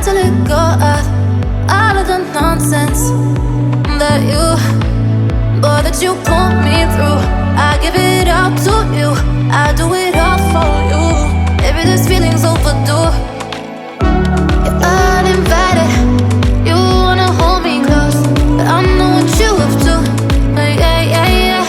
to let go of all of the nonsense that you, boy, that you put me through. I give it all to you, I do it all for you. Maybe this feeling's overdue. You're uninvited, you wanna hold me close, but I know what you have to. Yeah, yeah, yeah.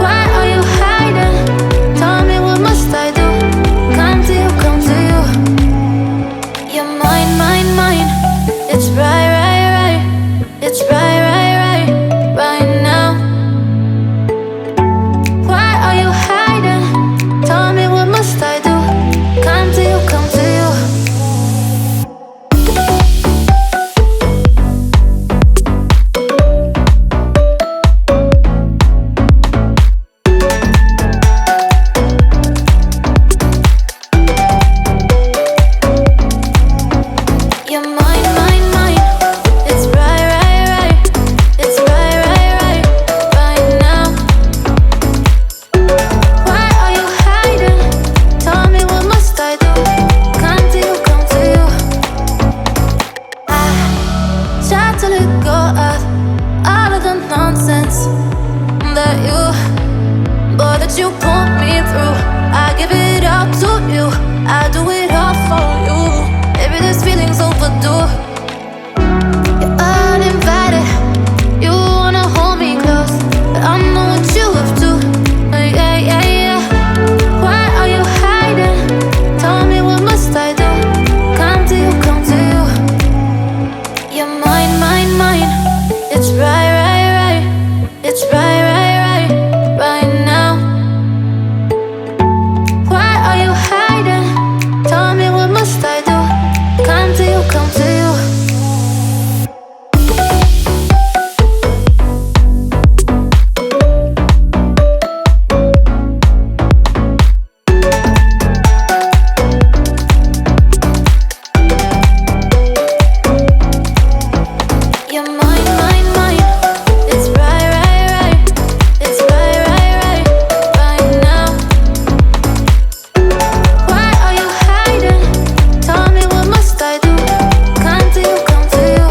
Why are you hiding? Tell me, what must I do? Come to you, come to you. You're mine, mine, mine. It's right, right, right. It's right, right, right, right now. Why are you hiding? Tell me, what must I do? Come to you, come to you. You're mine, mine, mine. It's right, right, right. It's right, right, right, right now. Why are you hiding? Tell me, what must I do? Come to you, come to you. I try to let go of all of the nonsense that you, boy, that you put me through. I give it all to you, I do it all for you. Maybe this feeling's overdue. You're uninvited, you wanna hold me close, but I know what you have to. Yeah, yeah, yeah. Why are you hiding? Tell me, what must I do? Come to you, come to you. You're mine, mine, mine. It's right, right, right. It's right, right, right, right now. Why are you hiding? Tell me, what must I do? Come to you, come to you. You're mine, mine, mine. It's right, right, right. It's right, right, right, right now. Why are you hiding? Tell me, what must I do? Come to you, come to you.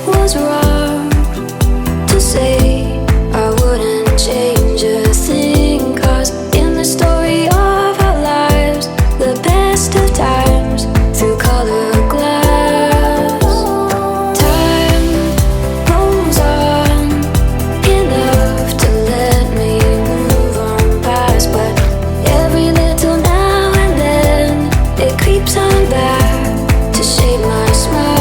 I was wrong to say I wouldn't change a thing, 'cause in the story of our lives, the best of times through color glass. Time rolls on enough to let me move on past, but every little now and then it creeps on back to shade my smile.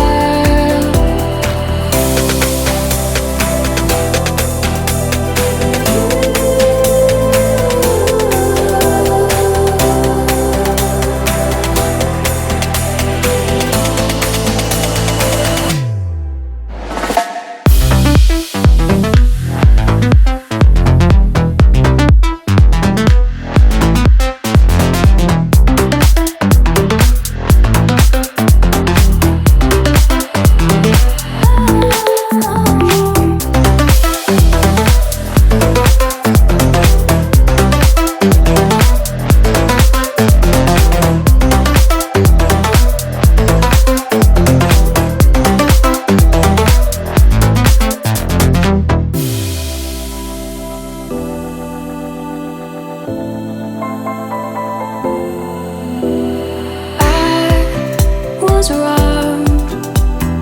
I was wrong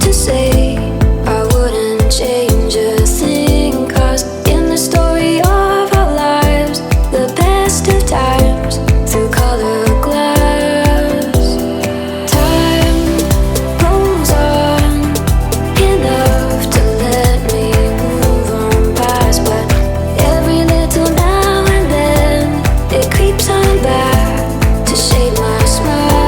to say I wouldn't change a thing, 'cause in the story of our lives, the best of times through color glass. Time rolls on enough to let me move on past, but every little now and then it creeps on back to shade my smile.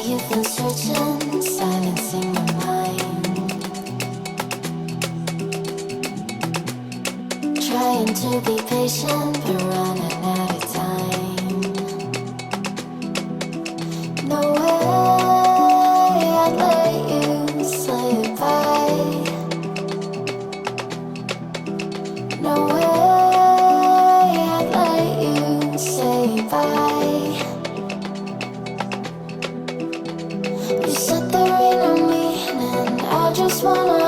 you've been searching, silencing your mind, trying to be patient but running out of time. No way I'd let you slip by. No way I'd let you say bye. You said there ain't no meaning, I just wanna